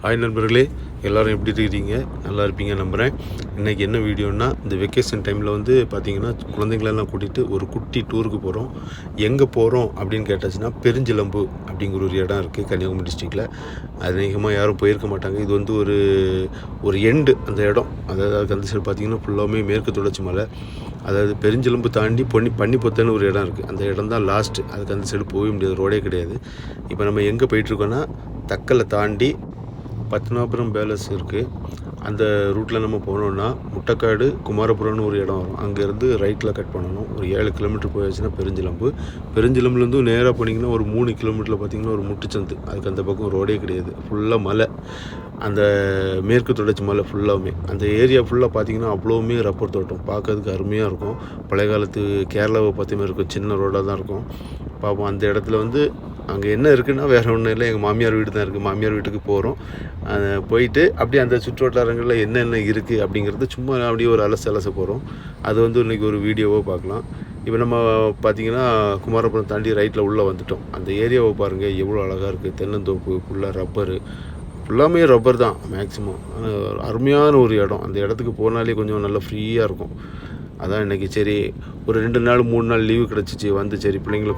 Hi நண்பர்களே, எல்லோரும் எப்படி இருக்கிறீங்க? நல்லா இருப்பீங்க நம்புகிறேன். இன்றைக்கி என்ன வீடியோன்னா, இந்த வெக்கேஷன் டைமில் வந்து பார்த்திங்கன்னா குழந்தைங்களெல்லாம் கூட்டிகிட்டு ஒரு குட்டி டூருக்கு போகிறோம். எங்கே போகிறோம் அப்படின்னு கேட்டாச்சுன்னா, பெருஞ்சிலம்பு அப்படிங்கிற ஒரு இடம் இருக்குது கன்னியாகுமரி டிஸ்ட்ரிக்டில். அதிகமாக யாரும் போயிருக்க மாட்டாங்க. இது வந்து ஒரு எண்டு அந்த இடம். அதாவது அந்த சைடு பார்த்திங்கன்னா ஃபுல்லாமே மேற்கு தொடர்ச்சி மலை. அதாவது பெருஞ்சிலம்பு தாண்டி பன்னிப்பொத்தன்னு ஒரு இடம் இருக்குது. அந்த இடம் தான் லாஸ்ட்டு. அதுக்கு அந்த சைடு போக முடியாது, ரோடே கிடையாது. இப்போ நம்ம எங்கே போயிட்டுருக்கோன்னா, தக்கலை தாண்டி பத்மநாபபுரம் பேலஸ் இருக்குது. அந்த ரூட்டில் நம்ம போனோம்னா முட்டைக்காடு குமாரபுரம்னு ஒரு இடம் வரும். அங்கேருந்து ரைட்டில் கட் பண்ணணும். ஒரு 7 கிலோமீட்டர் போயாச்சுன்னா பெருஞ்சிலம்புலேருந்து நேராக போனீங்கன்னா ஒரு 3 கிலோமீட்டரில் பார்த்திங்கன்னா ஒரு முட்டுச்சந்து. அதுக்கு அந்த பக்கம் ரோடே கிடையாது, ஃபுல்லாக மலை. அந்த மேற்கு தொடர்ச்சி மலை ஃபுல்லாமே அந்த ஏரியா ஃபுல்லாக பார்த்திங்கன்னா அவ்வளோவுமே ரப்பர் தோட்டம். பார்க்கறதுக்கு அருமையாக இருக்கும். பழைய காலத்து கேரளாவை பார்த்த மாதிரி இருக்கும். சின்ன ரோடாக தான் இருக்கும். பார்ப்போம். அந்த இடத்துல வந்து அங்கே என்ன இருக்குன்னா வேறு ஒன்றும் இல்லை, எங்கள் மாமியார் வீடு தான் இருக்குது. மாமியார் வீட்டுக்கு போகிறோம். போயிட்டு அப்படியே அந்த சுற்றுவட்டாரங்களில் என்னென்ன இருக்குது அப்படிங்கிறது சும்மா அப்படியே ஒரு அலச போகிறோம். அது வந்து இன்றைக்கி ஒரு வீடியோவாக பார்க்கலாம். இப்போ நம்ம பார்த்திங்கன்னா குமாரபுரம் தாண்டி ரைட்டில் உள்ளே வந்துட்டோம். அந்த ஏரியாவை பாருங்கள் எவ்வளோ அழகாக இருக்குது. தென்னந்தோப்பு ஃபுல்லாக ரப்பரு, ஃபுல்லாமே ரப்பர் தான் மேக்ஸிமம். அருமையான ஒரு இடம். அந்த இடத்துக்கு போனாலே கொஞ்சம் நல்லா ஃப்ரீயாக இருக்கும். அதான் இன்றைக்கி சரி ஒரு 2 நாள் 3 நாள் லீவு கிடச்சிச்சு, வந்து சரி பிள்ளைங்களை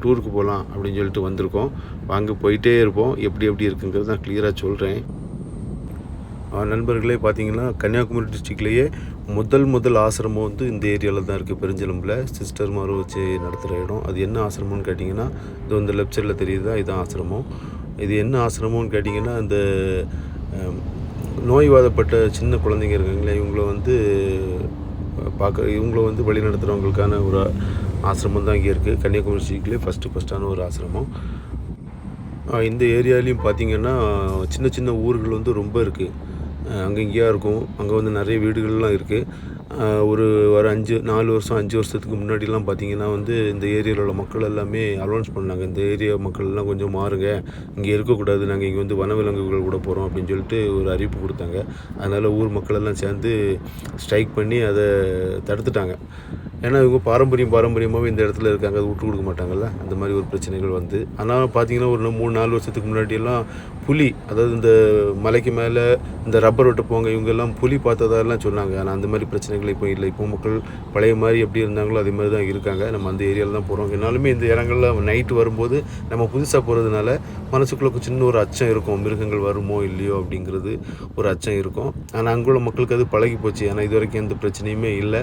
டூருக்கு போகலாம் அப்படின்னு சொல்லிட்டு வந்திருக்கோம். வாங்க போயிட்டே இருப்போம். எப்படி இருக்குங்கிறது நான் கிளியராக சொல்கிறேன். நண்பர்களே, பார்த்திங்கன்னா கன்னியாகுமரி டிஸ்ட்ரிக்ட்லேயே முதல் ஆசிரமம் வந்து இந்த ஏரியாவில் தான் இருக்குது. பெருஞ்சிலம்பில் சிஸ்டர் மாரு வச்சு நடத்துகிற இடம். அது என்ன ஆசிரமம்னு கேட்டிங்கன்னா, இது வந்து லெஃப்ட் சைடில் தெரியுதா, இதுதான் ஆசிரமம். இது என்ன ஆசிரமம்னு கேட்டிங்கன்னா, இந்த நோய்வாதப்பட்ட சின்ன குழந்தைங்க இருக்காங்களே, இவங்கள வந்து வழி நடத்துகிறவங்களுக்கான ஒரு ஆசிரமம் தான் இங்கே இருக்குது. கன்னியாகுமரி டிஸ்ட்ரிக்ட்லேயே ஃபஸ்ட்டான ஒரு ஆசிரமம். இந்த ஏரியாலையும் பார்த்திங்கன்னா சின்ன ஊர்கள் வந்து ரொம்ப இருக்குது. அங்கே இங்கேயா இருக்கும். அங்கே வந்து நிறைய வீடுகள்லாம் இருக்குது. ஒரு 4 வருஷம் 5 வருஷத்துக்கு முன்னாடிலாம் பார்த்திங்கன்னா வந்து இந்த ஏரியாவில் உள்ள மக்கள் எல்லாமே அலௌன்ஸ் பண்ணாங்க, இந்த ஏரியா மக்கள்லாம் கொஞ்சம் மாறுங்க, இங்கே இருக்கக்கூடாது, நாங்கள் இங்கே வந்து வனவிலங்குகள் கூட போகிறோம் அப்படின்னு சொல்லிட்டு ஒரு அறிவிப்பு கொடுத்தாங்க. அதனால் ஊர் மக்கள் எல்லாம் சேர்ந்து ஸ்ட்ரைக் பண்ணி அதை தடுத்துட்டாங்க. ஏன்னா இவங்க பாரம்பரியமாகவே இந்த இடத்துல இருக்காங்க, அது விட்டு கொடுக்க மாட்டாங்கல்ல. அந்த மாதிரி ஒரு பிரச்சனைகள் வந்து. ஆனால் பார்த்திங்கன்னா ஒரு 3-4 வருஷத்துக்கு முன்னாடியெல்லாம் புலி, அதாவது இந்த மலைக்கு மேலே இந்த ரப்பர் வெட்ட போங்க, இவங்கெல்லாம் புலி பார்த்ததெல்லாம் சொன்னாங்க. ஆனால் அந்த மாதிரி பிரச்சனைகள் இப்போ இல்லை. இப்போ மக்கள் பழைய மாதிரி எப்படி இருந்தாங்களோ அதே மாதிரி தான் இருக்காங்க. நம்ம அந்த ஏரியாவில் தான் போகிறோம். என்னாலுமே இந்த இடங்களில் நைட்டு வரும்போது நம்ம புதுசாக போகிறதுனால மனசுக்குள்ளே சின்ன ஒரு அச்சம் இருக்கும். மிருகங்கள் வருமோ இல்லையோ அப்படிங்கிறது ஒரு அச்சம் இருக்கும். ஆனால் அங்குள்ள மக்களுக்கு அது பழகி போச்சு. ஆனால் இது வரைக்கும் எந்த பிரச்சனையுமே இல்லை.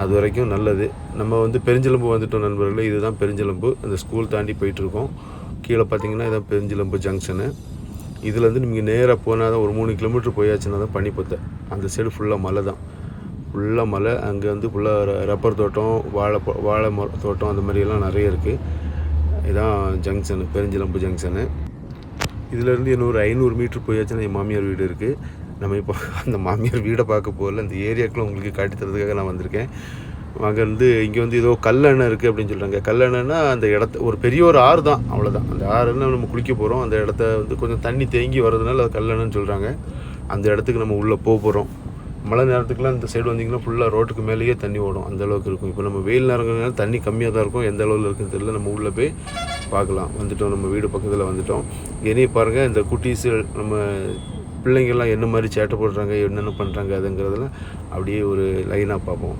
அது வரைக்கும் நல்லது. நம்ம வந்து பெருஞ்சிலம்பு வந்துட்டோம் நண்பர்களே. இதுதான் பெருஞ்சிலம்பு. அந்த ஸ்கூல் தாண்டி போயிட்டுருக்கோம். கீழே பார்த்திங்கன்னா இதான் பெருஞ்சிலம்பு ஜங்ஷனு. இதுலேருந்து நீங்கள் நேராக போனால் தான் ஒரு 3 கிலோமீட்டர் போயாச்சுன்னா தான் பன்னிப்பொத்தை. அந்த சைடு ஃபுல்லாக மலை தான், ஃபுல்லாக மலை. அங்கே வந்து ஃபுல்லாக ரப்பர் தோட்டம், வாழை தோட்டம், அந்த மாதிரியெல்லாம் நிறைய இருக்குது. இதுதான் ஜங்ஷனு, பெருஞ்சிலம்பு ஜங்ஷனு. இதிலேருந்து இன்னொரு 500 மீட்டர் போயாச்சுன்னா என் மாமியார் வீடு இருக்குது. நம்ம இப்போ அந்த மாமியார் வீடை பார்க்க போகல, அந்த ஏரியாக்குள்ள உங்களுக்கு காட்டி தரதுக்காக நான் வந்திருக்கேன். அங்கே இங்கே வந்து ஏதோ கல்லணை இருக்குது அப்படின்னு சொல்கிறாங்க. கல்லணைன்னா அந்த ஒரு பெரிய ஒரு ஆறு தான், அவ்வளோதான். அந்த ஆறுன்னு நம்ம குளிக்க போகிறோம். அந்த இடத்த வந்து கொஞ்சம் தண்ணி தேங்கி வர்றதுனால அது கல்லணைன்னு சொல்கிறாங்க. அந்த இடத்துக்கு நம்ம உள்ளே போகிறோம். மழை நேரத்துக்குலாம் இந்த சைடு வந்திங்கன்னா ஃபுல்லாக ரோட்டுக்கு மேலேயே தண்ணி ஓடும், அந்தளவுக்கு இருக்கும். இப்போ நம்ம வெயில் நேரங்கள்னால தண்ணி கம்மியாக தான் இருக்கும். எந்த அளவில் இருக்குன்னு தெரியல. நம்ம உள்ளே போய் பார்க்கலாம். வந்துட்டோம், நம்ம வீடு பக்கத்தில் வந்துட்டோம். இனி பாருங்கள், இந்த குட்டீஸு நம்ம பிள்ளைங்கள்லாம் என்ன மாதிரி சேட்டை போடுறாங்க, என்னென்ன பண்ணுறாங்க அதுங்கிறதெல்லாம் அப்படியே ஒரு லைனாக பார்ப்போம்.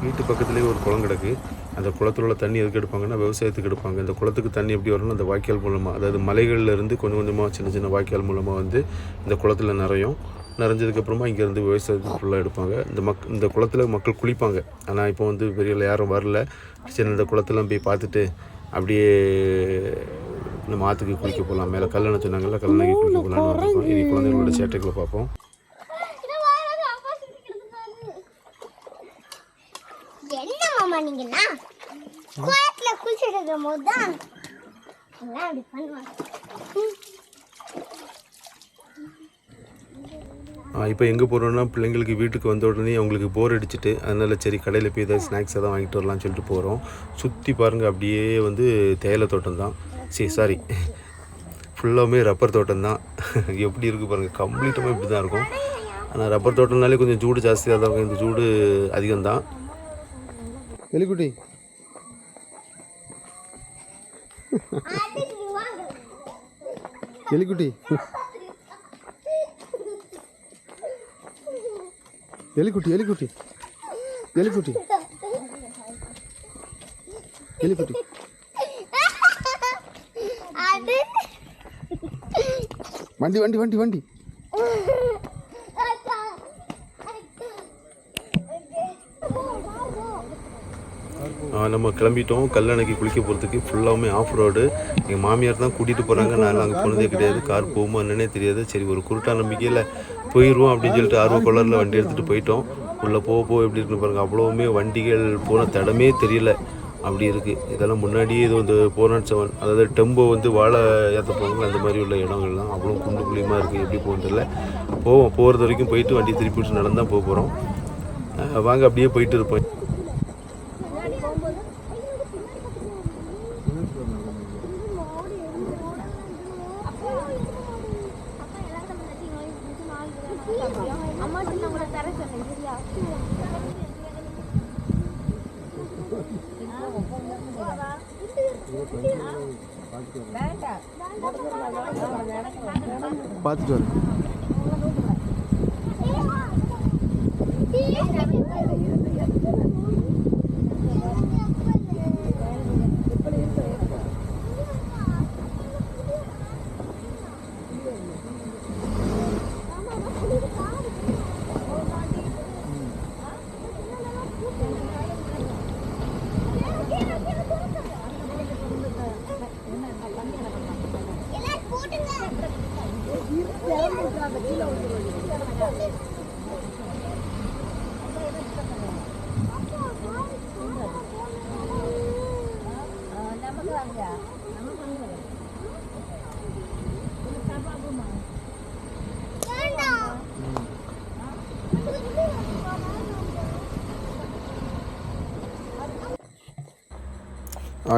வீட்டு பக்கத்துலேயே ஒரு குளம் கிடக்கு. அந்த குளத்தில் உள்ள தண்ணி எதுக்கு எடுப்பாங்கன்னா விவசாயத்துக்கு எடுப்பாங்க. இந்த குளத்துக்கு தண்ணி எப்படி வரணும், அந்த வாய்க்கால் மூலமாக, அதாவது மலைகள்லேருந்து கொஞ்சமாக சின்ன வாய்க்கால் மூலமாக வந்து இந்த குளத்தில் நிறைஞ்சதுக்கப்புறமா இங்கேருந்து விவசாயத்துக்கு ஃபுல்லாக எடுப்பாங்க. இந்த குளத்தில் மக்கள் குளிப்பாங்க. ஆனால் இப்போ வந்து பெரிய யாரும் வரல. சரி, இந்த குளத்தெல்லாம் போய் பார்த்துட்டு அப்படியே நம்ம ஆற்றுக்கு குளிக்க போகலாம். மேலே கல்லணை சொன்னாங்கல்ல, கல்லணைக்கு குளிக்க போகலான்னு வந்திருக்கோம். இது குழந்தைங்களோட சேட்டைகளை பார்ப்போம். இப்போ எங்கே போகிறோன்னா, பிள்ளைங்களுக்கு வீட்டுக்கு வந்த உடனே அவங்களுக்கு போர் அடிச்சுட்டு, அதனால் சரி கடையில் போய் ஏதாவது ஸ்நாக்ஸ் எதாவது வாங்கிட்டு வரலாம்னு சொல்லிட்டு போகிறோம். சுற்றி பாருங்கள், அப்படியே வந்து தேயிலை தோட்டம் தான். சாரி ஃபுல்லாமே ரப்பர் தோட்டம் தான். எப்படி இருக்குது பாருங்கள், கம்ப்ளீட்டாக இப்படி தான் இருக்கும். ஆனால் ரப்பர் தோட்டம்னாலே கொஞ்சம் சூடு ஜாஸ்தியாக தான் இருக்கும். இந்த சூடு அதிகம்தான். வெளிக்குட்டி எலிக்குட்டி எலிக்குட்டி எலிக்குட்டி எலிக்குட்டி எலிக்குட்டி வண்டி வண்டி வண்டி வண்டி நம்ம கிளம்பிட்டோம். கல்லணைக்கு குளிக்க போகிறதுக்கு ஃபுல்லாகவுமே ஆஃப் ரோடு. எங்கள் மாமியார் தான் கூட்டிகிட்டு போகிறாங்க. நான் அங்கே போனதே கிடையாது. கார் போகுமா என்னன்னே தெரியாது. சரி ஒரு குருட்டா நம்பிக்கையில் போயிடுவோம் அப்படின்னு சொல்லிட்டு ஆர்வ கோளாறில் வண்டி எடுத்துகிட்டு போயிட்டோம். உள்ளே போக எப்படி இருக்குன்னு பாருங்கள். அவ்வளோவுமே வண்டிகள் போன தடமே தெரியல, அப்படி இருக்குது. இதெல்லாம் முன்னாடியே இது வந்து 407 அதாவது டெம்போ வந்து வாழை ஏற்ற போவாங்க அந்த மாதிரி உள்ள இடங்கள்லாம் அவ்வளோ குண்டு குழியமாக இருக்குது. எப்படி போகும் தெரியல. போகிறது வரைக்கும் போயிட்டு வண்டி திருப்பி விட்டு நடந்து தான் போக போகிறோம். வாங்க அப்படியே போயிட்டு இருப்போம். பார்த்துட்டு வரேன்.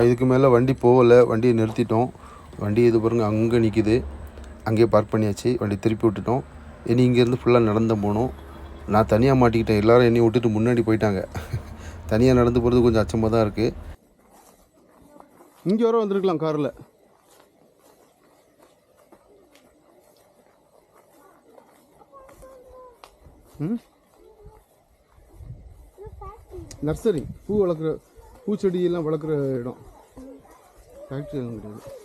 இதுக்கு மேலே வண்டி போகலை. வண்டியை நிறுத்திட்டோம். வண்டி இது பாருங்க அங்கே நிற்கிது. அங்கேயே பார்க் பண்ணியாச்சு. வண்டி திருப்பி விட்டுட்டோம். இனி இங்கேருந்து ஃபுல்லாக நடந்து போகணும். நான் தனியாக மாட்டிக்கிட்டேன். எல்லோரும் என்னை விட்டுட்டு முன்னாடி போயிட்டாங்க. தனியாக நடந்து போகிறது கொஞ்சம் அச்சமாக தான் இருக்குது. இங்கே வர வந்திருக்கலாம் காரில். நர்சரி பூ வளர்க்குற பூச்செடியெல்லாம் வளர்க்குற இடம். ஃபேக்ட்ரி எல்லாம் கிடையாது.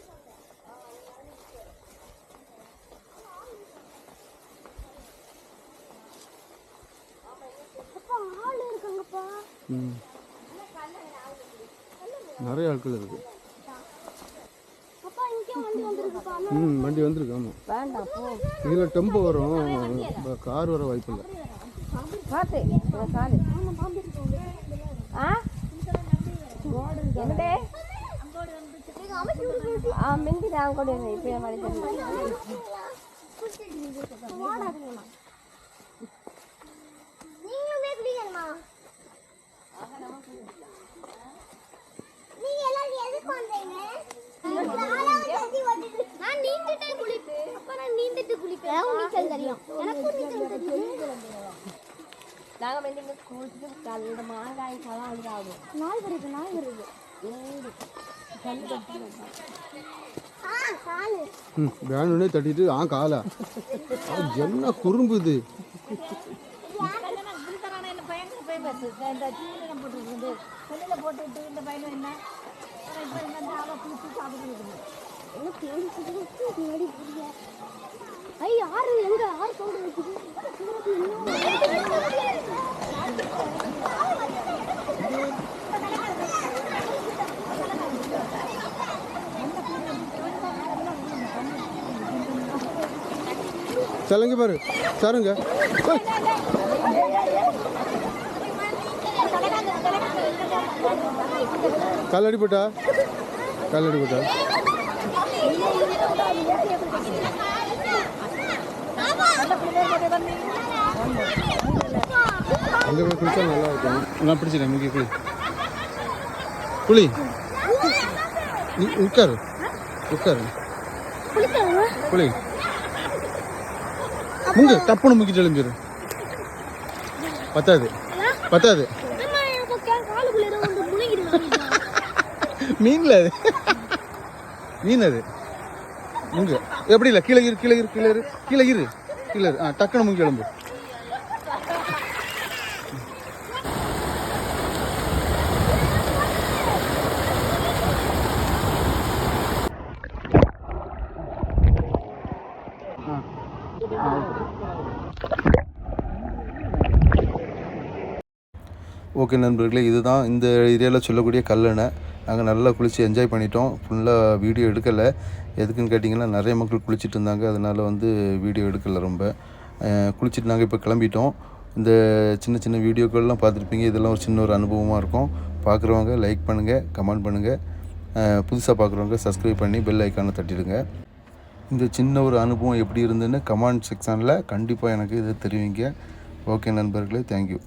நிறைய ஆட்கள் இருக்கு. வண்டி வந்துருக்கு. ஆமாம், இதில் டெம்போ வரும், கார் வர வாய்ப்பு இல்லை. வேணும்னே தட்டிட்டு காலா என்ன குறும்பு இது. சலங்க பாரு சாருங்க. கல்லடி போட்டா அங்கே போய் குளிச்சா நல்லா இருக்கும். நான் பிடிச்சிட்டேன். முக்கிய குளி நீ உட்காரு குளி முங்க டப்புன்னு முக்கிட்டு எழும்பிடு. பத்தாது மீன்ல அது மீன் அது முங்கு எப்படி இல்லை கீழே இரு கீழே இரு கீழே இரு கீழே இரு கீழே இரு டக்குன்னு முங்கி எலும்பு ஓகே நண்பர்களே, இதுதான் இந்த ஏரியாவில் சொல்லக்கூடிய கல்லணை. நாங்கள் நல்லா குளித்து என்ஜாய் பண்ணிட்டோம். ஃபுல்லாக வீடியோ எடுக்கலை. எதுக்குன்னு கேட்டிங்கன்னா நிறைய மக்கள் குளிச்சுட்டு இருந்தாங்க. அதனால் வீடியோ எடுக்கலை ரொம்ப. குளிச்சுட்டு நாங்கள் இப்போ கிளம்பிட்டோம். இந்த சின்ன சின்ன வீடியோக்கள்லாம் பார்த்துருப்பீங்க. இதெல்லாம் ஒரு சின்ன ஒரு அனுபவமாக இருக்கும். பார்க்குறவங்க லைக் பண்ணுங்கள், கமெண்ட் பண்ணுங்கள். புதுசாக பார்க்குறவங்க சப்ஸ்கிரைப் பண்ணி பெல் ஐக்கானை தட்டிடுங்க. இந்த சின்ன ஒரு அனுபவம் எப்படி இருந்துன்னு கமெண்ட் செக்ஷனில் கண்டிப்பாக எனக்கு இதை தெரிவிங்க. ஓகே நண்பர்களே, தேங்க்யூ.